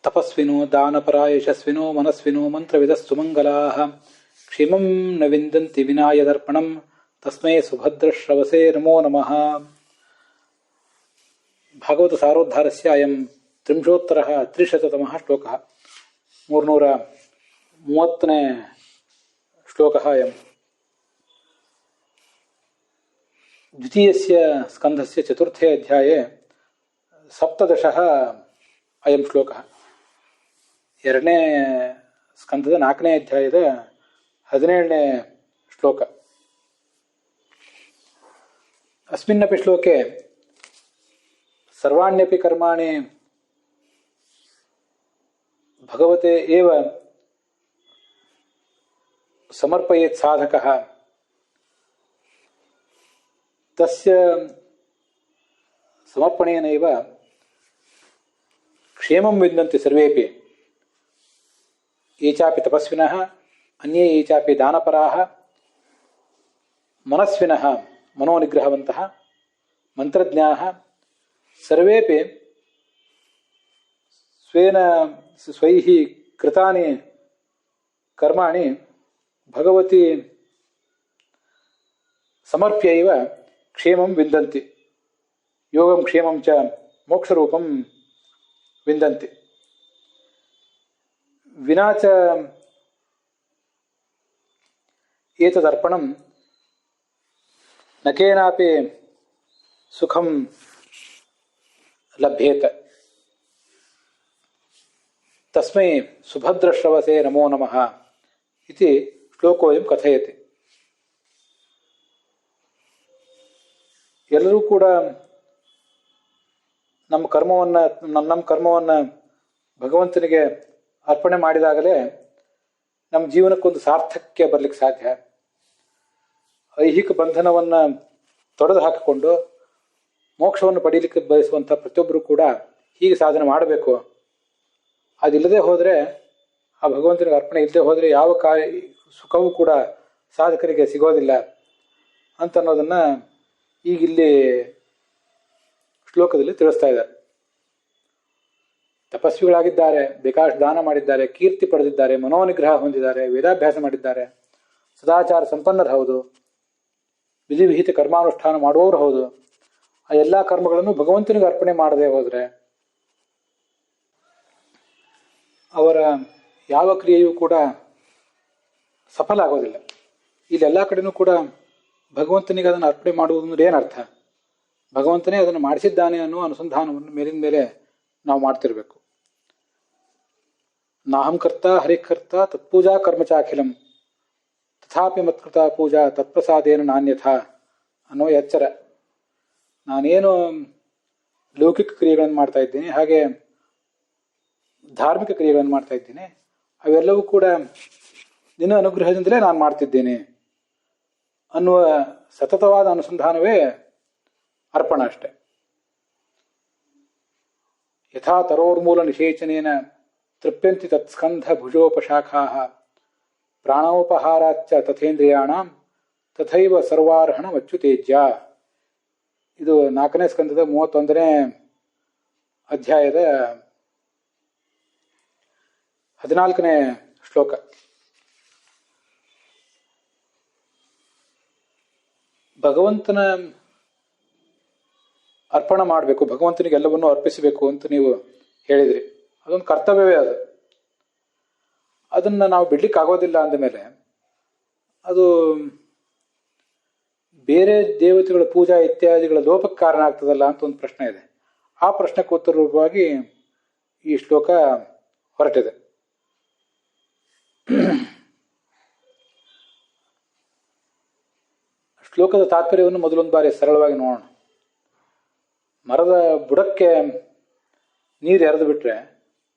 ತಪಸ್ವಿನೋ ದಾನಪರ ಯಶಸ್ವಿನೋ ಮನಸ್ವಿನೋ ಮಂತ್ರವಿದಸ್ಸು ಮಂಗಲಾಃ ಕ್ಷೇಮಂ ನ ವಿಂದಂತಿ ವಿನಾಯದರ್ಪಣಂ ತಸ್ಮೈ ಸುಭದ್ರಶ್ರವಸೇ ನಮೋ ನಮಃ. ಭಾಗವತ ಸಾರೋದ್ಧಾರಸ್ಯ ಅಯಂ ತ್ರಿಂಶೋತ್ತರಃ ತ್ರಿಶತತಮಃ ಶ್ಲೋಕಃ. 330ನೇ ಶ್ಲೋಕಃ ಅಯಂ. ದ್ವಿತೀಯಸ್ಯ ಸ್ಕಂಧಸ್ಯ ಚತುರ್ಥೇ ಅಧ್ಯಾಯೇ ಸಪ್ತದಶಃ ಅಯಂ ಶ್ಲೋಕಃ. ಎರಡನೇ ಸ್ಕಂಧದ 4ನೇ ಅಧ್ಯಾಯದ 17ನೇ ಶ್ಲೋಕ. ಅಸ್ಮಿನ್ನಪಿ ಶ್ಲೋಕೆ ಸರ್ವಾಣ್ಯಪಿ ಕರ್ಮಾಣಿ ಭಗವತೆ ಏವ ಸಮರ್ಪಯೇತ್ ಸಾಧಕಃ ತಸ್ಯ ಸಮರ್ಪಣೇನೈವ ಕ್ಷೇಮಂ ವಿಂದಂತಿ ಸರ್ವೇಪಿ ಯೇ ಚಾಪಿ ತಪಸ್ವಿನಃ ಅನ್ಯೇ ಯೇ ಚಾಪಿ ದಾನಪರಾಃ ಮನಸ್ವಿನಃ ಮನೋನಿಗ್ರಹವಂತಃ ಮಂತ್ರಜ್ಞಾಃ ಸರ್ವೇಪಿ ಸ್ವೈಃ ಕೃತಾನಿ ಕರ್ಮಾಣಿ ಭಗವತಿ ಸಮರ್ಪ್ಯೈವ ಕ್ಷೇಮಂ ವಿಂದಂತಿ ಯೋಗಂ ಕ್ಷೇಮಂ ಚ ಮೋಕ್ಷರೂಪಂ ವಿಂದಂತಿ. ವಿನಾ ಚ ಏತದರ್ಪಣಂ ನ ಕೇನಾಪಿ ಸುಖಂ ಲಭ್ಯೇತ. ತಸ್ಮೈ ಸುಭದ್ರಶ್ರವಸೇ ನಮೋ ನಮಃ ಇತಿ ಶ್ಲೋಕೋಯಂ ಕಥಯತಿ. ಎಲ್ಲರೂ ಕೂಡ ನಮ್ಮ ಕರ್ಮವನ್ನು ಭಗವಂತನಿಗೆ ಅರ್ಪಣೆ ಮಾಡಿದಾಗಲೇ ನಮ್ಮ ಜೀವನಕ್ಕೊಂದು ಸಾರ್ಥಕ್ಯ ಬರಲಿಕ್ಕೆ ಸಾಧ್ಯ. ಐಹಿಕ ಬಂಧನವನ್ನು ತೊಡೆದು ಹಾಕಿಕೊಂಡು ಮೋಕ್ಷವನ್ನು ಪಡೀಲಿಕ್ಕೆ ಬಯಸುವಂಥ ಪ್ರತಿಯೊಬ್ಬರು ಕೂಡ ಹೀಗೆ ಸಾಧನೆ ಮಾಡಬೇಕು. ಅದಿಲ್ಲದೆ ಹೋದರೆ, ಆ ಭಗವಂತನಿಗೆ ಅರ್ಪಣೆ ಇಲ್ಲದೆ ಹೋದರೆ ಯಾವ ಸುಖವೂ ಕೂಡ ಸಾಧಕರಿಗೆ ಸಿಗೋದಿಲ್ಲ ಅಂತ ಅನ್ನೋದನ್ನು ಈಗಿಲ್ಲಿ ಶ್ಲೋಕದಲ್ಲಿ ತಿಳಿಸ್ತಾ ಇದ್ದಾರೆ. ತಪಸ್ವಿಗಳಾಗಿದ್ದಾರೆ, ಬೇಕಾಷ್ಟು ದಾನ ಮಾಡಿದ್ದಾರೆ, ಕೀರ್ತಿ ಪಡೆದಿದ್ದಾರೆ, ಮನೋನಿಗ್ರಹ ಹೊಂದಿದ್ದಾರೆ, ವೇದಾಭ್ಯಾಸ ಮಾಡಿದ್ದಾರೆ, ಸದಾಚಾರ ಸಂಪನ್ನರು ಹೌದು, ವಿಧಿವಿಹಿತ ಕರ್ಮಾನುಷ್ಠಾನ ಮಾಡುವವರು ಹೌದು. ಆ ಎಲ್ಲ ಕರ್ಮಗಳನ್ನು ಭಗವಂತನಿಗೆ ಅರ್ಪಣೆ ಮಾಡದೆ ಹೋದರೆ ಅವರ ಯಾವ ಕ್ರಿಯೆಯೂ ಕೂಡ ಸಫಲ ಆಗೋದಿಲ್ಲ. ಇಲ್ಲೆಲ್ಲ ಕಡೆನೂ ಕೂಡ ಭಗವಂತನಿಗೆ ಅದನ್ನು ಅರ್ಪಣೆ ಮಾಡುವುದು ಏನರ್ಥ? ಭಗವಂತನೇ ಅದನ್ನು ಮಾಡಿಸಿದ್ದಾನೆ ಅನ್ನೋ ಅನುಸಂಧಾನವನ್ನು ಮೇಲಿನ ಮೇಲೆ ನಾವು ಮಾಡ್ತಿರ್ಬೇಕು. ನಾಹಂ ಕರ್ತ ಹರಿಕರ್ತ ತತ್ಪೂಜಾ ಕರ್ಮಚಾಖಿಲಂ ತಥಾಪಿ ಮತ್ಕೃತ ಪೂಜಾ ತತ್ಪ್ರಸಾದೇನ ನಾನ್ಯಥಾ ಅನ್ನೋ ಎಚ್ಚರ. ನಾನೇನು ಲೌಕಿಕ ಕ್ರಿಯೆಗಳನ್ನು ಮಾಡ್ತಾ ಇದ್ದೀನಿ, ಹಾಗೆ ಧಾರ್ಮಿಕ ಕ್ರಿಯೆಗಳನ್ನು ಮಾಡ್ತಾ ಇದ್ದೀನಿ, ಅವೆಲ್ಲವೂ ಕೂಡ ನಿನ್ನ ಅನುಗ್ರಹದಿಂದಲೇ ನಾನು ಮಾಡ್ತಿದ್ದೇನೆ ಅನ್ನುವ ಸತತವಾದ ಅನುಸಂಧಾನವೇ ಅರ್ಪಣ ಅಷ್ಟೆ. ಯಥಾ ತರೋರ್ಮೂಲ ನಿಷೇಚನೇನ ತೃಪ್ಯಂತಿ ತತ್ಸ್ಕಂಧ ಭುಜೋಪಶಾಖಾಃ ಪ್ರಾಣೋಪಹಾರಾಚ್ಚ ತಥೇಂದ್ರಿಯಾಣಾಂ ತಥೈವ ಸರ್ವಾರ್ಹಣ ಅಚ್ಯುತೇಜ್ಯ. ಇದು 4ನೇ ಸ್ಕಂದದ 31ನೇ ಅಧ್ಯಾಯದ 14ನೇ ಶ್ಲೋಕ. ಭಗವಂತನ ಅರ್ಪಣ ಮಾಡಬೇಕು, ಭಗವಂತನಿಗೆ ಎಲ್ಲವನ್ನೂ ಅರ್ಪಿಸಬೇಕು ಅಂತ ನೀವು ಹೇಳಿದ್ರಿ. ಅದೊಂದು ಕರ್ತವ್ಯವೇ. ಅದನ್ನು ನಾವು ಬಿಡ್ಲಿಕ್ಕೆ ಆಗೋದಿಲ್ಲ ಅಂದಮೇಲೆ ಅದು ಬೇರೆ ದೇವತೆಗಳ ಪೂಜಾ ಇತ್ಯಾದಿಗಳ ಲೋಪಕ್ಕೆ ಕಾರಣ ಆಗ್ತದಲ್ಲ ಅಂತ ಒಂದು ಪ್ರಶ್ನೆ ಇದೆ. ಆ ಪ್ರಶ್ನೆಗೆ ಉತ್ತರ ರೂಪವಾಗಿ ಈ ಶ್ಲೋಕ ಹೊರಟಿದೆ. ಶ್ಲೋಕದ ತಾತ್ಪರ್ಯವನ್ನು ಮೊದಲೊಂದು ಬಾರಿ ಸರಳವಾಗಿ ನೋಡೋಣ. ಮರದ ಬುಡಕ್ಕೆ ನೀರು ಎರೆದು ಬಿಟ್ರೆ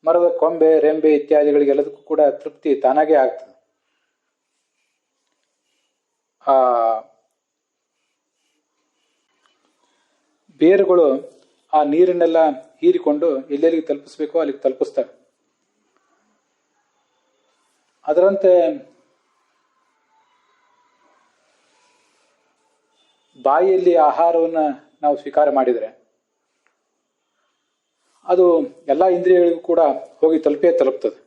ಮರದ ಕೊಂಬೆ, ರೆಂಬೆ ಇತ್ಯಾದಿಗಳಿಗೆಲ್ಲದಕ್ಕೂ ಕೂಡ ತೃಪ್ತಿ ತಾನಾಗೇ ಆಗ್ತದೆ. ಆ ಬೇರುಗಳು ಆ ನೀರನ್ನೆಲ್ಲ ಹೀರಿಕೊಂಡು ಎಲ್ಲೆಲ್ಲಿಗೆ ತಲುಪಿಸ್ಬೇಕೋ ಅಲ್ಲಿಗೆ ತಲುಪಿಸ್ತವೆ. ಅದರಂತೆ ಬಾಯಿಯಲ್ಲಿ ಆಹಾರವನ್ನು ನಾವು ಸ್ವೀಕಾರ ಮಾಡಿದರೆ ಅದು ಎಲ್ಲ ಇಂದ್ರಿಯಗಳಿಗೂ ಕೂಡ ಹೋಗಿ ತಲುಪ್ತದೆ.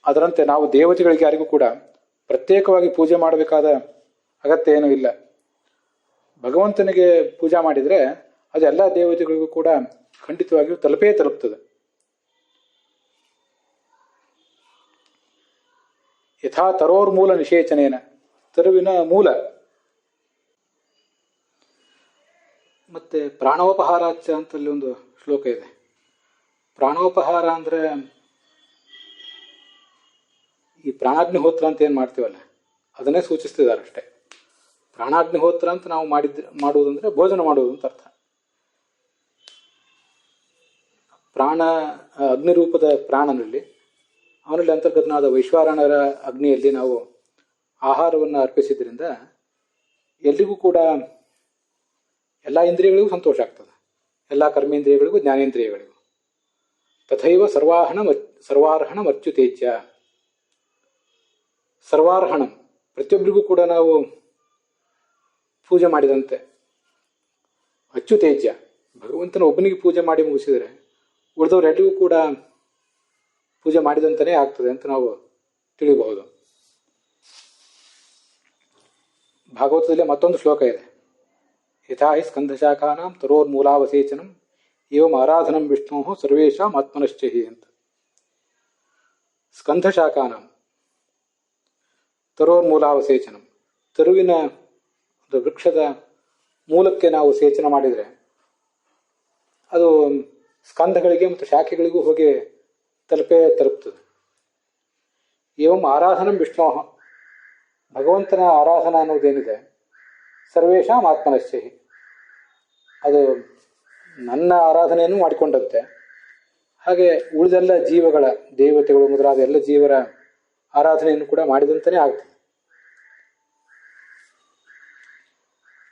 ಅದರಂತೆ ನಾವು ದೇವತೆಗಳಿಗೆ ಯಾರಿಗೂ ಕೂಡ ಪ್ರತ್ಯೇಕವಾಗಿ ಪೂಜೆ ಮಾಡಬೇಕಾದ ಅಗತ್ಯ ಏನೂ ಇಲ್ಲ. ಭಗವಂತನಿಗೆ ಪೂಜೆ ಮಾಡಿದರೆ ಅದು ಎಲ್ಲ ದೇವತೆಗಳಿಗೂ ಕೂಡ ಖಂಡಿತವಾಗಿಯೂ ತಲುಪ್ತದೆ. ಯಥಾ ತರೋರ್ಮೂಲ ನಿಷೇಚನೇನ, ತರುವಿನ ಮೂಲ. ಮತ್ತೆ ಪ್ರಾಣೋಪಹಾರಾಚ ಅಂತಲ್ಲಿ ಒಂದು ಶ್ಲೋಕ ಇದೆ. ಪ್ರಾಣೋಪಹಾರ ಅಂದ್ರೆ ಈ ಪ್ರಾಣಾಗ್ನಿಹೋತ್ರ ಅಂತ ಏನು ಮಾಡ್ತೀವಲ್ಲ ಅದನ್ನೇ ಸೂಚಿಸ್ತಿದ್ದಾರೆ ಅಷ್ಟೇ. ಪ್ರಾಣಾಗ್ನಿಹೋತ್ರ ಅಂತ ನಾವು ಮಾಡುವುದಂದ್ರೆ ಭೋಜನ ಮಾಡುವುದು ಅಂತ ಅರ್ಥ. ಪ್ರಾಣ ಅಗ್ನಿರೂಪದ ಪ್ರಾಣನಲ್ಲಿ ಅವನಲ್ಲಿ ಅಂತರ್ಗತನಾದ ವೈಶ್ವಾನರ ಅಗ್ನಿಯಲ್ಲಿ ನಾವು ಆಹಾರವನ್ನು ಅರ್ಪಿಸಿದ್ರಿಂದ ಎಲ್ಲಿಗೂ ಕೂಡ ಎಲ್ಲ ಇಂದ್ರಿಯಗಳಿಗೂ ಸಂತೋಷ ಆಗ್ತದೆ, ಎಲ್ಲ ಕರ್ಮೇಂದ್ರಿಯಗಳಿಗೂ ಜ್ಞಾನೇಂದ್ರಿಯಗಳಿಗೂ. ತಥೈವ ಸರ್ವಾರ್ಹಣ ಅಚ್ಯುತೇಜ್ಯ. ಸರ್ವಾರ್ಹಣಂ, ಪ್ರತಿಯೊಬ್ಬರಿಗೂ ಕೂಡ ನಾವು ಪೂಜೆ ಮಾಡಿದಂತೆ. ಅಚ್ಯುತೇಜ್ಯ, ಭಗವಂತನ ಒಬ್ಬನಿಗೆ ಪೂಜೆ ಮಾಡಿ ಮುಗಿಸಿದರೆ ಉಳಿದವರೆಲ್ಲರಿಗೂ ಕೂಡ ಪೂಜೆ ಮಾಡಿದಂತನೇ ಆಗ್ತದೆ ಅಂತ ನಾವು ತಿಳಿಯಬಹುದು. ಭಾಗವತದಲ್ಲಿ ಮತ್ತೊಂದು ಶ್ಲೋಕ ಇದೆ. ಯಥಾ ಹಿ ಸ್ಕಂಧಶಾಖಾನಾಂ ತರೋರ್ಮೂಲಾವಸೇಚನಂ ಏವಂ ಆರಾಧನಂ ವಿಷ್ಣು ಸರ್ವೇಷಾಂ ಆತ್ಮನಶ್ಚಹಿ ಅಂತ. ಸ್ಕಂಧಶಾಖಾನಾಂ ತರೋರ್ಮೂಲಾವಸೇಚನಂ, ತರುವಿನ ವೃಕ್ಷದ ಮೂಲಕ್ಕೆ ನಾವು ಸೇಚನ ಮಾಡಿದರೆ ಅದು ಸ್ಕಂಧಗಳಿಗೆ ಮತ್ತು ಶಾಖೆಗಳಿಗೂ ಹೋಗಿ ತಲುಪ್ತದೆ. ಏವಂ ಆರಾಧನಂ ವಿಷ್ಣು, ಭಗವಂತನ ಆರಾಧನಾ ಅನ್ನೋದೇನಿದೆ ಸರ್ವೇಷಾಂ ಆತ್ಮನಶ್ಚಹಿ, ಅದು ನನ್ನ ಆರಾಧನೆಯನ್ನು ಮಾಡಿಕೊಂಡಂತೆ ಹಾಗೆ ಉಳಿದೆಲ್ಲ ಜೀವಗಳ, ದೇವತೆಗಳು ಮೊದಲಾದ ಎಲ್ಲ ಜೀವರ ಆರಾಧನೆಯನ್ನು ಕೂಡ ಮಾಡಿದಂತನೇ ಆಗ್ತದೆ.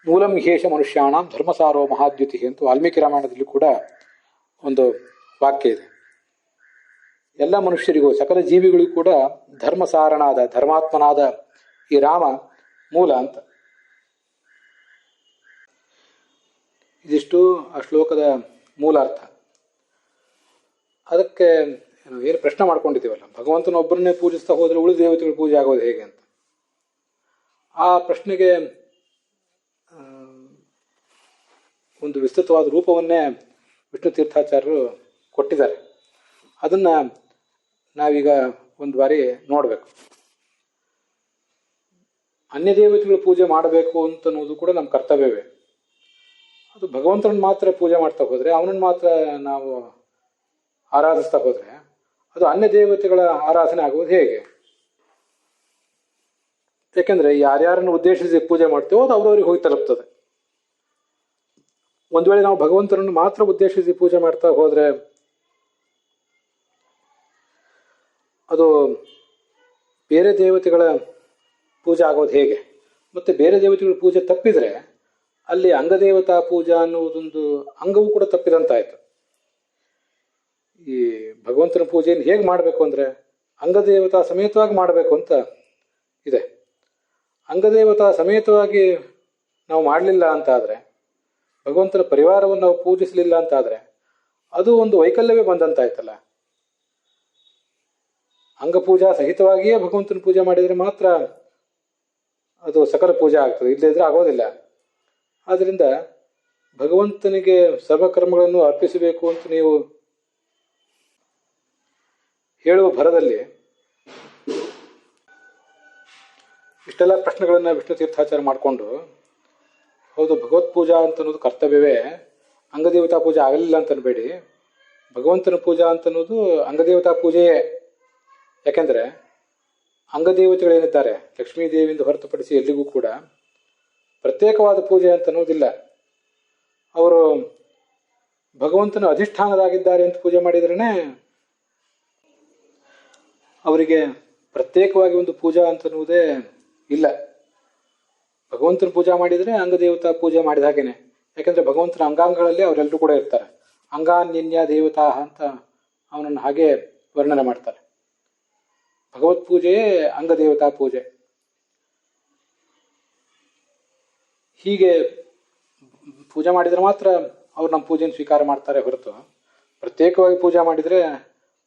ಮೂಲಂ ವಿಶೇಷ ಮನುಷ್ಯಾಣಂ ಧರ್ಮಸಾರೋ ಮಹಾದ್ಯುತಿ ಅಂತ ವಾಲ್ಮೀಕಿ ರಾಮಾಯಣದಲ್ಲಿ ಕೂಡ ಒಂದು ವಾಕ್ಯ ಇದೆ. ಎಲ್ಲ ಮನುಷ್ಯರಿಗೂ, ಸಕಲ ಜೀವಿಗಳಿಗೂ ಕೂಡ ಧರ್ಮಸಾರನಾದ, ಧರ್ಮಾತ್ಮನಾದ ಈ ರಾಮ ಮೂಲ ಅಂತ. ಇದಿಷ್ಟು ಆ ಶ್ಲೋಕದ ಮೂಲಾರ್ಥ. ಅದಕ್ಕೆ ಏನು ಪ್ರಶ್ನೆ ಮಾಡ್ಕೊಂಡಿದ್ದೀವಲ್ಲ, ಭಗವಂತನೊಬ್ಬರನ್ನೇ ಪೂಜಿಸ್ತಾ ಹೋದರೆ ಉಳಿದ ದೇವತೆಗಳು ಪೂಜೆ ಆಗೋದು ಹೇಗೆ ಅಂತ. ಆ ಪ್ರಶ್ನೆಗೆ ಒಂದು ವಿಸ್ತೃತವಾದ ರೂಪವನ್ನೇ ವಿಷ್ಣು ತೀರ್ಥಾಚಾರ್ಯರು ಕೊಟ್ಟಿದ್ದಾರೆ. ಅದನ್ನು ನಾವೀಗ ಒಂದು ಬಾರಿ ನೋಡಬೇಕು. ಅನ್ಯ ದೇವತೆಗಳು ಪೂಜೆ ಮಾಡಬೇಕು ಅಂತನ್ನೋದು ಕೂಡ ನಮ್ಮ ಕರ್ತವ್ಯವೇ. ಅದು ಭಗವಂತನನ್ನು ಮಾತ್ರ ಪೂಜೆ ಮಾಡ್ತಾ ಹೋದರೆ, ಅವನನ್ನು ಮಾತ್ರ ನಾವು ಆರಾಧಿಸ್ತಾ ಹೋದರೆ ಅದು ಅನ್ಯ ದೇವತೆಗಳ ಆರಾಧನೆ ಆಗುವುದು ಹೇಗೆ? ಯಾಕೆಂದರೆ ಯಾರ್ಯಾರನ್ನು ಉದ್ದೇಶಿಸಿ ಪೂಜೆ ಮಾಡ್ತೇವೋ ಅದು ಅವ್ರವ್ರಿಗೆ ಹೋಗಿ ತಲುಪ್ತದೆ. ಒಂದು ವೇಳೆ ನಾವು ಭಗವಂತನನ್ನು ಮಾತ್ರ ಉದ್ದೇಶಿಸಿ ಪೂಜೆ ಮಾಡ್ತಾ ಹೋದರೆ ಅದು ಬೇರೆ ದೇವತೆಗಳ ಪೂಜೆ ಆಗೋದು ಹೇಗೆ? ಮತ್ತು ಬೇರೆ ದೇವತೆಗಳ ಪೂಜೆ ತಪ್ಪಿದರೆ ಅಲ್ಲಿ ಅಂಗದೇವತಾ ಪೂಜಾ ಅನ್ನುವುದೊಂದು ಅಂಗವೂ ಕೂಡ ತಪ್ಪಿದಂತಾಯಿತು. ಈ ಭಗವಂತನ ಪೂಜೆಯನ್ನು ಹೇಗೆ ಮಾಡಬೇಕು ಅಂದರೆ ಅಂಗದೇವತಾ ಸಮೇತವಾಗಿ ಮಾಡಬೇಕು ಅಂತ ಇದೆ. ಅಂಗದೇವತಾ ಸಮೇತವಾಗಿ ನಾವು ಮಾಡಲಿಲ್ಲ ಅಂತಾದರೆ, ಭಗವಂತನ ಪರಿವಾರವನ್ನು ನಾವು ಪೂಜಿಸಲಿಲ್ಲ ಅಂತಾದರೆ ಅದು ಒಂದು ವೈಕಲ್ಯವೇ ಬಂದಂತಾಯ್ತಲ್ಲ. ಅಂಗಪೂಜಾ ಸಹಿತವಾಗಿಯೇ ಭಗವಂತನ ಪೂಜೆ ಮಾಡಿದರೆ ಮಾತ್ರ ಅದು ಸಕಲ ಪೂಜೆ ಆಗ್ತದೆ, ಇಲ್ಲದಿದ್ರೆ ಆಗೋದಿಲ್ಲ. ಆದ್ದರಿಂದ ಭಗವಂತನಿಗೆ ಸರ್ವಕರ್ಮಗಳನ್ನು ಅರ್ಪಿಸಬೇಕು ಅಂತ ನೀವು ಹೇಳುವ ಭರದಲ್ಲಿ ಇಷ್ಟೆಲ್ಲ ಪ್ರಶ್ನೆಗಳನ್ನು ವಿಷ್ಣು ತೀರ್ಥಾಚಾರ ಮಾಡಿಕೊಂಡು, ಹೌದು ಭಗವತ್ ಪೂಜಾ ಅಂತನ್ನೋದು ಕರ್ತವ್ಯವೇ, ಅಂಗದೇವತಾ ಪೂಜೆ ಆಗಲಿಲ್ಲ ಅಂತ ಅನ್ಬೇಡಿ. ಭಗವಂತನ ಪೂಜಾ ಅಂತನ್ನೋದು ಅಂಗದೇವತಾ ಪೂಜೆಯೇ. ಯಾಕೆಂದರೆ ಅಂಗದೇವತೆಗಳೇನಿದ್ದಾರೆ ಲಕ್ಷ್ಮೀ ದೇವಿಯಿಂದ ಹೊರತುಪಡಿಸಿ ಎಲ್ಲಿಗೂ ಕೂಡ ಪ್ರತ್ಯೇಕವಾದ ಪೂಜೆ ಅಂತ ಅನ್ನೋದಿಲ್ಲ. ಅವರು ಭಗವಂತನ ಅಧಿಷ್ಠಾನರಾಗಿದ್ದಾರೆ ಅಂತ ಪೂಜೆ ಮಾಡಿದ್ರೇ ಅವರಿಗೆ ಪ್ರತ್ಯೇಕವಾಗಿ ಒಂದು ಪೂಜಾ ಅಂತನ್ನುವುದೇ ಇಲ್ಲ. ಭಗವಂತನ ಪೂಜಾ ಮಾಡಿದರೆ ಅಂಗದೇವತಾ ಪೂಜೆ ಮಾಡಿದ ಹಾಗೇನೆ. ಯಾಕೆಂದರೆ ಭಗವಂತನ ಅಂಗಾಂಗಗಳಲ್ಲಿ ಅವರೆಲ್ಲರೂ ಕೂಡ ಇರ್ತಾರೆ. ಅಂಗಾನ್ಯನ್ಯ ದೇವತಾ ಅಂತ ಅವನನ್ನು ಹಾಗೆ ವರ್ಣನೆ ಮಾಡ್ತಾರೆ. ಭಗವತ್ ಪೂಜೆಯೇ ಅಂಗದೇವತಾ ಪೂಜೆ. ಹೀಗೆ ಪೂಜೆ ಮಾಡಿದರೆ ಮಾತ್ರ ಅವ್ರು ನಮ್ಮ ಪೂಜೆಯನ್ನು ಸ್ವೀಕಾರ ಮಾಡ್ತಾರೆ ಹೊರತು ಪ್ರತ್ಯೇಕವಾಗಿ ಪೂಜೆ ಮಾಡಿದರೆ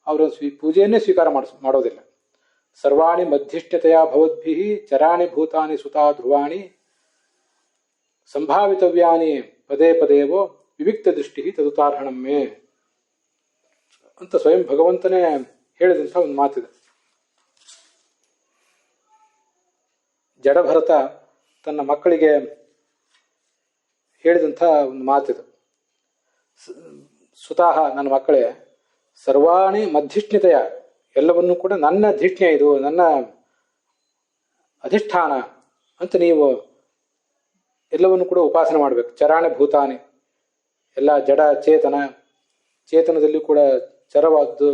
ಅವರು ಪೂಜೆಯನ್ನೇ ಸ್ವೀಕಾರ ಮಾಡೋದಿಲ್ಲ. ಸರ್ವಾಣಿ ಮಧ್ಯಷ್ಠತೆಯ ಭವದ್ಭಿ ಚರಾಣಿ ಭೂತಾನಿ ಸುತಾ ಧ್ರುವಾಣಿ ಸಂಭಾವಿತವ್ಯಾನಿ ಪದೇ ಪದೇವೋ ವಿವಿಕ್ತ ದೃಷ್ಟಿ ತದುತಾರ್ಹಣಮ್ಮೆ ಅಂತ ಸ್ವಯಂ ಭಗವಂತನೇ ಹೇಳಿದಂಥ ಒಂದು ಮಾತಿದೆ. ಜಡಭರತ ತನ್ನ ಮಕ್ಕಳಿಗೆ ಹೇಳಿದಂಥ ಒಂದು ಮಾತಿದು. ಸುತಾಹ, ನನ್ನ ಮಕ್ಕಳೇ, ಸರ್ವಾಣಿ ಮಧ್ಯಷ್ಠತೆಯ, ಎಲ್ಲವನ್ನೂ ಕೂಡ ನನ್ನ ಧಿಷ್ಣ್ಯ, ಇದು ನನ್ನ ಅಧಿಷ್ಠಾನ ಅಂತ ನೀವು ಎಲ್ಲವನ್ನು ಕೂಡ ಉಪಾಸನೆ ಮಾಡಬೇಕು. ಚರಾಣಿ ಭೂತಾನಿ, ಎಲ್ಲ ಜಡ ಚೇತನದಲ್ಲಿ ಕೂಡ ಚರವಾದ್ದು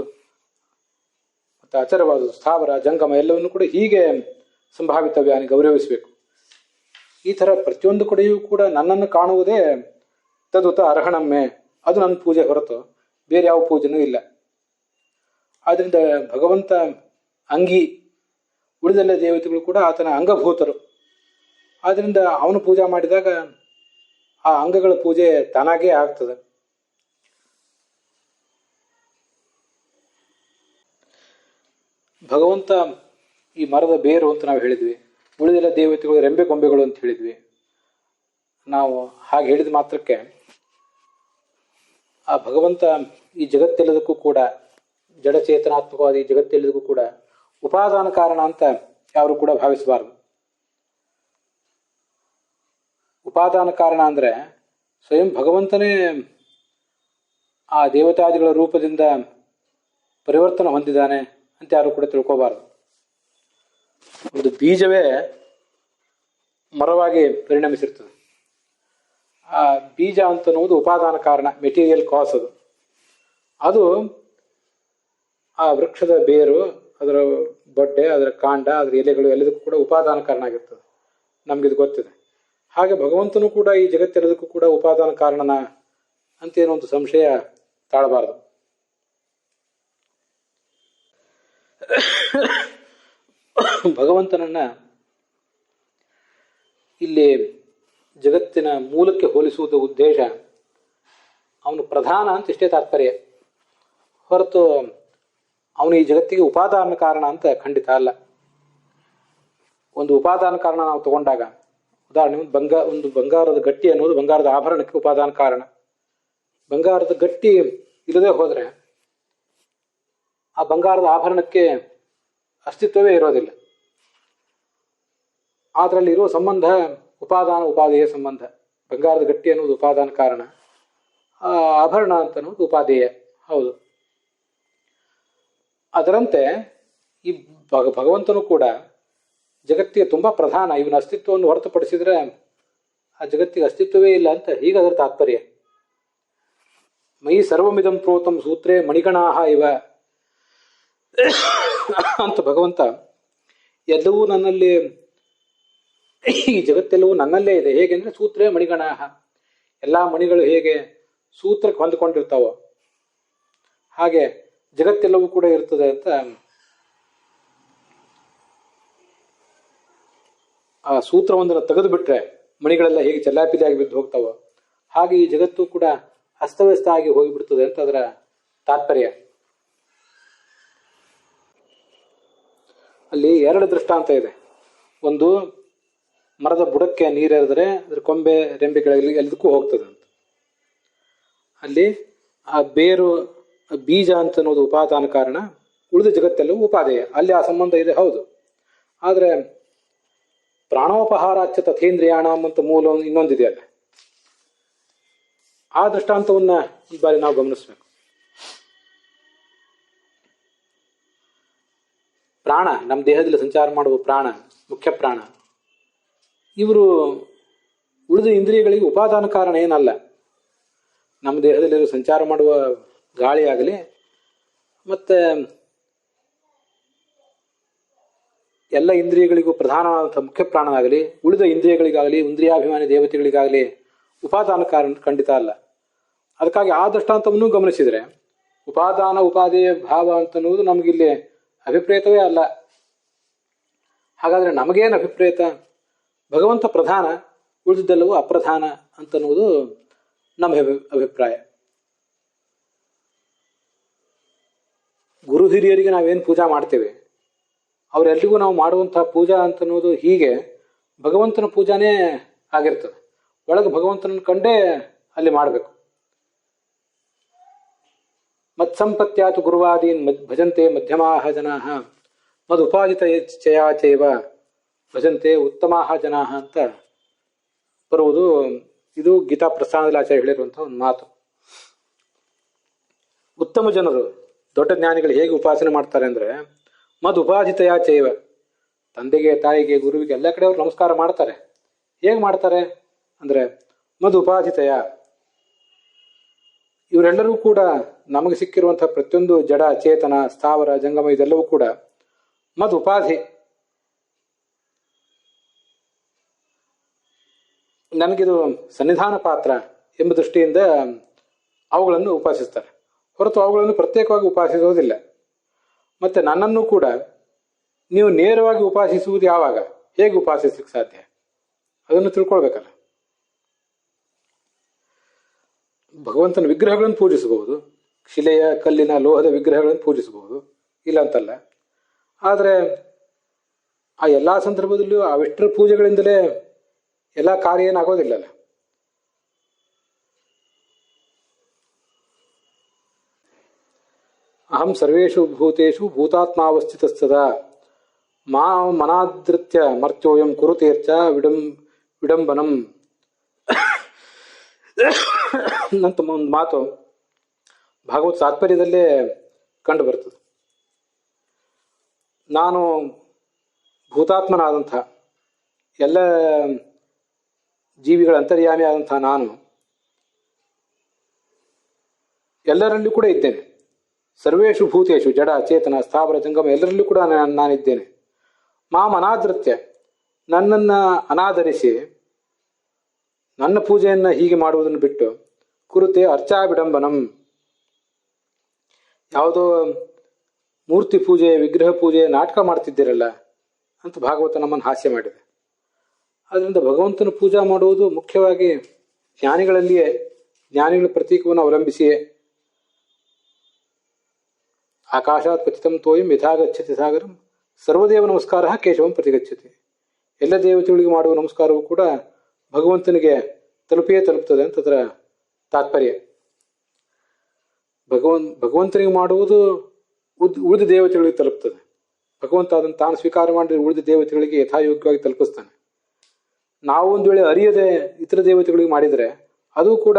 ಮತ್ತು ಅಚರವಾದ್ದು, ಸ್ಥಾವರ ಜಂಗಮ ಎಲ್ಲವನ್ನು ಕೂಡ ಹೀಗೆ ಸಂಭಾವಿತವ್ಯಾನಿ ಗೌರವಿಸಬೇಕು. ಈ ಥರ ಪ್ರತಿಯೊಂದು ಕಡೆಯೂ ಕೂಡ ನನ್ನನ್ನು ಕಾಣುವುದೇ ತದುತ ಅರ್ಹಣಮ್ಮೆ, ಅದು ನನ್ನ ಪೂಜೆ ಹೊರತು ಬೇರೆ ಯಾವ ಪೂಜೆನೂ ಇಲ್ಲ. ಆದ್ದರಿಂದ ಭಗವಂತ ಅಂಗಿ, ಉಳಿದೆಲ್ಲ ದೇವತೆಗಳು ಕೂಡ ಆತನ ಅಂಗಭೂತರು. ಆದ್ದರಿಂದ ಅವನು ಪೂಜೆ ಮಾಡಿದಾಗ ಆ ಅಂಗಗಳ ಪೂಜೆ ತಾನಾಗೇ ಆಗ್ತದೆ. ಭಗವಂತ ಈ ಮರದ ಬೇರು ಅಂತ ನಾವು ಹೇಳಿದ್ವಿ, ಉಳಿದೆಲ್ಲ ದೇವತೆಗಳು ರೆಂಬೆ ಕೊಂಬೆಗಳು ಅಂತ ಹೇಳಿದ್ವಿ. ನಾವು ಹಾಗೆ ಹೇಳಿದ ಮಾತ್ರಕ್ಕೆ ಆ ಭಗವಂತ ಈ ಜಗತ್ತೆಲ್ಲದಕ್ಕೂ ಕೂಡ, ಜಡಚೇತನಾತ್ಮಕವಾದ ಈ ಜಗತ್ತೆಲ್ಲದಕ್ಕೂ ಕೂಡ ಉಪಾದಾನ ಕಾರಣ ಅಂತ ಯಾರು ಕೂಡ ಭಾವಿಸಬಾರದು. ಉಪಾದಾನ ಕಾರಣ ಅಂದರೆ ಸ್ವಯಂ ಭಗವಂತನೇ ಆ ದೇವತಾದಿಗಳ ರೂಪದಿಂದ ಪರಿವರ್ತನೆ ಹೊಂದಿದ್ದಾನೆ ಅಂತ ಯಾರು ಕೂಡ ತಿಳ್ಕೋಬಾರದು. ಒಂದು ಬೀಜವೇ ಮರವಾಗಿ ಪರಿಣಮಿಸಿರ್ತದೆ. ಆ ಬೀಜ ಅಂತನ್ನುವುದು ಉಪಾದಾನ ಕಾರಣ, ಮೆಟೀರಿಯಲ್ ಕಾಸ್. ಅದು ಆ ವೃಕ್ಷದ ಬೇರು, ಅದರ ಬೊಡ್ಡೆ, ಅದರ ಕಾಂಡ, ಅದರ ಎಲೆಗಳು ಎಲ್ಲದಕ್ಕೂ ಕೂಡ ಉಪಾದಾನ ಕಾರಣ ಆಗಿರ್ತದೆ. ನಮಗಿದು ಗೊತ್ತಿದೆ. ಹಾಗೆ ಭಗವಂತನು ಕೂಡ ಈ ಜಗತ್ತೆಲ್ಲದಕ್ಕೂ ಕೂಡ ಉಪಾದಾನ ಕಾರಣನ ಅಂತೇನೋ ಒಂದು ಸಂಶಯ ತಾಳಬಾರದು. ಭಗವಂತನನ್ನ ಇಲ್ಲಿ ಜಗತ್ತಿನ ಮೂಲಕ್ಕೆ ಹೋಲಿಸುವುದ ಉದ್ದೇಶ ಅವನು ಪ್ರಧಾನ ಅಂತ ಇಷ್ಟೇ ತಾತ್ಪರ್ಯ ಹೊರತು ಅವನು ಈ ಜಗತ್ತಿಗೆ ಉಪಾದಾನ ಕಾರಣ ಅಂತ ಖಂಡಿತ ಅಲ್ಲ. ಒಂದು ಉಪಾದಾನ ಕಾರಣ ನಾವು ತಗೊಂಡಾಗ, ಉದಾಹರಣೆ ಒಂದು ಬಂಗಾರದ ಗಟ್ಟಿ ಅನ್ನೋದು ಬಂಗಾರದ ಆಭರಣಕ್ಕೆ ಉಪಾದಾನ ಕಾರಣ. ಬಂಗಾರದ ಗಟ್ಟಿ ಇಲ್ಲದೆ ಹೋದರೆ ಆ ಬಂಗಾರದ ಆಭರಣಕ್ಕೆ ಅಸ್ತಿತ್ವವೇ ಇರೋದಿಲ್ಲ. ಅದರಲ್ಲಿ ಇರುವ ಸಂಬಂಧ ಉಪಾದಾನ ಉಪಾದೇಯ ಸಂಬಂಧ. ಬಂಗಾರದ ಗಟ್ಟಿ ಅನ್ನೋದು ಉಪಾದಾನ ಕಾರಣ, ಆಭರಣ ಅಂತ ಅನ್ನೋದು ಉಪಾದೇಯ. ಹೌದು. ಅದರಂತೆ ಈ ಭಗವಂತನು ಕೂಡ ಜಗತ್ತಿಗೆ ತುಂಬಾ ಪ್ರಧಾನ. ಇವನ ಅಸ್ತಿತ್ವವನ್ನು ಹೊರತುಪಡಿಸಿದ್ರೆ ಆ ಜಗತ್ತಿಗೆ ಅಸ್ತಿತ್ವವೇ ಇಲ್ಲ ಅಂತ ಹೀಗೆ ಅದರ ತಾತ್ಪರ್ಯ. ಮಯಿ ಸರ್ವಮಿದಂ ಪ್ರೋತಂ ಸೂತ್ರೇ ಮಣಿಗಣಾಹ ಇವ ಅಂತ ಭಗವಂತ ಎಲ್ಲವೂ ನನ್ನಲ್ಲಿ, ಈ ಜಗತ್ತೆಲ್ಲವೂ ನನ್ನಲ್ಲೇ ಇದೆ. ಹೇಗೆಂದ್ರೆ ಸೂತ್ರೇ ಮಣಿಗಣಾಹ, ಎಲ್ಲಾ ಮಣಿಗಳು ಹೇಗೆ ಸೂತ್ರಕ್ಕೆ ಹೊಂದಿಕೊಂಡಿರ್ತಾವೋ ಹಾಗೆ ಜಗತ್ತೆಲ್ಲವೂ ಕೂಡ ಇರ್ತದೆ ಅಂತ ಆ ಸೂತ್ರವೊಂದನ್ನು ತೆಗೆದು ಬಿಟ್ರೆ ಮಣಿಗಳೆಲ್ಲ ಹೇಗೆ ಚೆಲ್ಲಾಪಿಲಿಯಾಗಿ ಬಿದ್ದು ಹೋಗ್ತಾವೋ ಹಾಗೆ ಈ ಜಗತ್ತು ಕೂಡ ಅಸ್ತವ್ಯಸ್ತ ಆಗಿ ಹೋಗಿಬಿಡ್ತದೆ ಅಂತ ಅದರ ತಾತ್ಪರ್ಯ. ಅಲ್ಲಿ ಎರಡು ದೃಷ್ಟಾಂತ ಇದೆ. ಒಂದು, ಮರದ ಬುಡಕ್ಕೆ ನೀರೆರೆದರೆ ಅದ್ರ ಕೊಂಬೆ ರೆಂಬೆಗಳಲ್ಲಿ ಎಲ್ಲದಕ್ಕೂ ಹೋಗ್ತದೆ ಅಂತ. ಅಲ್ಲಿ ಆ ಬೇರು, ಬೀಜ ಅಂತ ಅನ್ನೋದು ಉಪಾದಾನ ಕಾರಣ, ಉಳಿದ ಜಗತ್ತೆಲ್ಲವೂ ಉಪಾದೇಯ. ಅಲ್ಲಿ ಆ ಸಂಬಂಧ ಇದೆ, ಹೌದು. ಆದರೆ ಪ್ರಾಣೋಪಹಾರಾಚ್ಯ ತಥೇಂದ್ರಿಯಾಣಂ ಅಂತ ಮೂಲ ಇನ್ನೊಂದಿದೆ ಅಲ್ಲ. ಆ ದೃಷ್ಟಾಂತವನ್ನ ಈ ಬಾರಿ ನಾವು ಗಮನಿಸಬೇಕು. ಪ್ರಾಣ, ನಮ್ಮ ದೇಹದಲ್ಲಿ ಸಂಚಾರ ಮಾಡುವ ಪ್ರಾಣ, ಮುಖ್ಯ ಪ್ರಾಣ, ಇವರು ಉಳಿದ ಇಂದ್ರಿಯಗಳಿಗೆ ಉಪಾದಾನ ಕಾರಣ ಏನಲ್ಲ. ನಮ್ಮ ದೇಹದಲ್ಲಿ ಸಂಚಾರ ಮಾಡುವ ಗಾಳಿ ಆಗಲಿ ಮತ್ತೆ ಎಲ್ಲ ಇಂದ್ರಿಯಗಳಿಗೂ ಪ್ರಧಾನವಾದಂಥ ಮುಖ್ಯ ಪ್ರಾಣನಾಗಲಿ, ಉಳಿದ ಇಂದ್ರಿಯಗಳಿಗಾಗಲಿ, ಇಂದ್ರಿಯಾಭಿಮಾನಿ ದೇವತೆಗಳಿಗಾಗಲಿ ಉಪಾದಾನ ಕಾರಣ ಖಂಡಿತ ಅಲ್ಲ. ಅದಕ್ಕಾಗಿ ಆ ದೃಷ್ಟಾಂತವನ್ನು ಗಮನಿಸಿದರೆ ಉಪಾದಾನ ಉಪಾದೇಯ ಭಾವ ಅಂತನ್ನುವುದು ನಮಗಿಲ್ಲಿ ಅಭಿಪ್ರೇತವೇ ಅಲ್ಲ. ಹಾಗಾದ್ರೆ ನಮಗೇನು ಅಭಿಪ್ರೇತ? ಭಗವಂತ ಪ್ರಧಾನ, ಉಳಿದಿದ್ದೆಲ್ಲವೂ ಅಪ್ರಧಾನ ಅಂತನ್ನುವುದು ನಮ್ಮ ಅಭಿಪ್ರಾಯ. ಗುರು ಹಿರಿಯರಿಗೆ ನಾವೇನು ಪೂಜಾ ಮಾಡ್ತೇವೆ ಅವರೆಲ್ಲರಿಗೂ ನಾವು ಮಾಡುವಂತಹ ಪೂಜಾ ಅಂತನ್ನೋದು ಹೀಗೆ ಭಗವಂತನ ಪೂಜಾನೇ ಆಗಿರ್ತದೆ. ಒಳಗೆ ಭಗವಂತನನ್ನು ಕಂಡೇ ಅಲ್ಲಿ ಮಾಡಬೇಕು. ಮತ್ಸಂಪತ್ಯಾತು ಗುರುವಾದೀನ್ ಭಜಂತೆ ಮಧ್ಯಮಾಹ ಜನಾಃ ಮದುಪಾದಿತ ಚಯಾಚೈವ ಭಜಂತೆ ಉತ್ತಮಾಹ ಜನಾಃ ಅಂತ ಬರುವುದು. ಇದು ಗೀತಾ ಪ್ರಸ್ಥಾನದಲ್ಲಿ ಆಚಾರ್ಯ ಹೇಳಿರುವಂತಹ ಒಂದು ಮಾತು. ಉತ್ತಮ ಜನರು, ದೊಡ್ಡ ಜ್ಞಾನಿಗಳು ಹೇಗೆ ಉಪಾಸನೆ ಮಾಡ್ತಾರೆ ಅಂದ್ರೆ ಮದುಪಾದಿತಯ ಚೈವ, ತಂದೆಗೆ ತಾಯಿಗೆ ಗುರುವಿಗೆ ಎಲ್ಲ ಕಡೆ ಅವರು ನಮಸ್ಕಾರ ಮಾಡ್ತಾರೆ. ಹೇಗೆ ಮಾಡ್ತಾರೆ ಅಂದ್ರೆ ಮದುಪಾದಿತಯ, ಇವರೆಲ್ಲರೂ ಕೂಡ ನಮಗೆ ಸಿಕ್ಕಿರುವಂತಹ ಪ್ರತಿಯೊಂದು ಜಡ ಚೇತನ ಸ್ಥಾವರ ಜಂಗಮ ಇದೆಲ್ಲವೂ ಕೂಡ ಮದ್ ಉಪಾಧಿ, ನನಗಿದು ಸನ್ನಿಧಾನ ಪಾತ್ರ ಎಂಬ ದೃಷ್ಟಿಯಿಂದ ಅವುಗಳನ್ನು ಉಪಾಸಿಸ್ತಾರೆ ಹೊರತು ಅವುಗಳನ್ನು ಪ್ರತ್ಯೇಕವಾಗಿ ಉಪಾಸಿಸುವುದಿಲ್ಲ. ಮತ್ತೆ ನನ್ನನ್ನು ಕೂಡ ನೀವು ನೇರವಾಗಿ ಉಪಾಸಿಸುವುದು ಯಾವಾಗ, ಹೇಗೆ ಉಪಾಸಿಸ್ಲಿಕ್ಕೆ ಸಾಧ್ಯ, ಅದನ್ನು ತಿಳ್ಕೊಳ್ಬೇಕಲ್ಲ. ಭಗವಂತನ ವಿಗ್ರಹಗಳನ್ನು ಪೂಜಿಸಬಹುದು, ಶಿಲೆಯ ಕಲ್ಲಿನ ಲೋಹದ ವಿಗ್ರಹಗಳನ್ನು ಪೂಜಿಸಬಹುದು, ಇಲ್ಲ ಅಂತಲ್ಲ. ಆದರೆ ಆ ಎಲ್ಲ ಸಂದರ್ಭದಲ್ಲೂ ಅವೆಷ್ಟರ ಪೂಜೆಗಳಿಂದಲೇ ಎಲ್ಲ ಕಾರ್ಯ ಏನಾಗೋದಿಲ್ಲಲ್ಲ. ಅಹಂ ಸರ್ವೇಷು ಭೂತೇಷು ಭೂತಾತ್ಮಾವಸ್ಥಿತಸ್ತದಾ ಮಾ ಮನಾದೃತ್ಯ ಮರ್ತ್ಯೋಯಂ ಕುರುತೇರ್ಚ ವಿಡಂಬನಂ ಅಂತ ಒಂದು ಮಾತು ಭಾಗವತ ತಾತ್ಪರ್ಯದಲ್ಲೇ ಕಂಡು ಬರ್ತದೆ. ನಾನು ಭೂತಾತ್ಮನಾದಂಥ ಎಲ್ಲ ಜೀವಿಗಳ ಅಂತರ್ಯಾಮಿ ಆದಂಥ ನಾನು ಎಲ್ಲರಲ್ಲೂ ಕೂಡ ಇದ್ದೇನೆ. ಸರ್ವೇಷು ಭೂತೇಷು, ಜಡ ಚೇತನ ಸ್ಥಾವರ ಜಂಗಮ ಎಲ್ಲರಲ್ಲೂ ಕೂಡ ನಾನಿದ್ದೇನೆ. ಮಾಂ ಅನಾದೃತ್ಯ, ನನ್ನನ್ನು ಅನಾದರಿಸಿ ನನ್ನ ಪೂಜೆಯನ್ನು ಹೀಗೆ ಮಾಡುವುದನ್ನು ಬಿಟ್ಟು ಕುರುತೆ ಅರ್ಚಾ ವಿಡಂಬನಂ, ಯಾವುದೋ ಮೂರ್ತಿ ಪೂಜೆ ವಿಗ್ರಹ ಪೂಜೆ ನಾಟಕ ಮಾಡ್ತಿದ್ದೀರಲ್ಲ ಅಂತ ಭಾಗವತ ನಮ್ಮನ್ನು ಹಾಸ್ಯ ಮಾಡಿದೆ. ಆದ್ದರಿಂದ ಭಗವಂತನ ಪೂಜಾ ಮಾಡುವುದು ಮುಖ್ಯವಾಗಿ ಜ್ಞಾನಿಗಳಲ್ಲಿಯೇ, ಜ್ಞಾನಿಗಳ ಪ್ರತೀಕವನ್ನು ಅವಲಂಬಿಸಿಯೇ. ಆಕಾಶಾತ್ ಪತಿತಂ ತೋಯಂ ಯಥಾಗಚ್ಚತಿ ಸಾಗರಂ ಸರ್ವದೇವ ನಮಸ್ಕಾರ ಕೇಶವಂ ಪ್ರತಿಗಚ್ಚತಿ. ಎಲ್ಲ ದೇವತೆಗಳಿಗೆ ಮಾಡುವ ನಮಸ್ಕಾರವೂ ಕೂಡ ಭಗವಂತನಿಗೆ ತಲುಪಿಯೇ ತಲುಪ್ತದೆ ಅಂತ ಅದರ ತಾತ್ಪರ್ಯ. ಭಗವಂತನಿಗೆ ಮಾಡುವುದು ಉಳಿದ ದೇವತೆಗಳಿಗೆ ತಲುಪ್ತದೆ. ಭಗವಂತ ಅದನ್ನು ತಾನು ಸ್ವೀಕಾರ ಮಾಡಿದ್ರೆ ಉಳಿದ ದೇವತೆಗಳಿಗೆ ಯಥಾಯೋಗ್ಯವಾಗಿ ತಲುಪಿಸ್ತಾನೆ. ನಾವು ಒಂದು ವೇಳೆ ಅರಿಯದೆ ಇತರ ದೇವತೆಗಳಿಗೆ ಮಾಡಿದರೆ ಅದು ಕೂಡ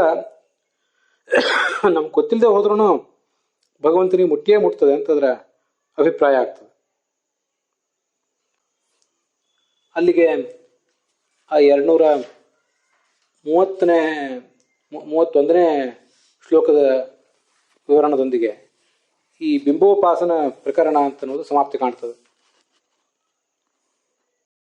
ನಮ್ಗೆ ಗೊತ್ತಿಲ್ಲದೆ ಹೋದ್ರೂ ಭಗವಂತನಿಗೆ ಮುಟ್ಟಿಯೇ ಮುಟ್ತದೆ ಅಂತ ಅದರ ಅಭಿಪ್ರಾಯ ಆಗ್ತದೆ. ಅಲ್ಲಿಗೆ ಆ 231ನೇ ಶ್ಲೋಕದ ವಿವರಣದೊಂದಿಗೆ ಈ ಬಿಂಬೋಪಾಸನ ಪ್ರಕರಣ ಅಂತ ಅನ್ನೋದು ಸಮಾಪ್ತಿ ಕಾಣ್ತದೆ.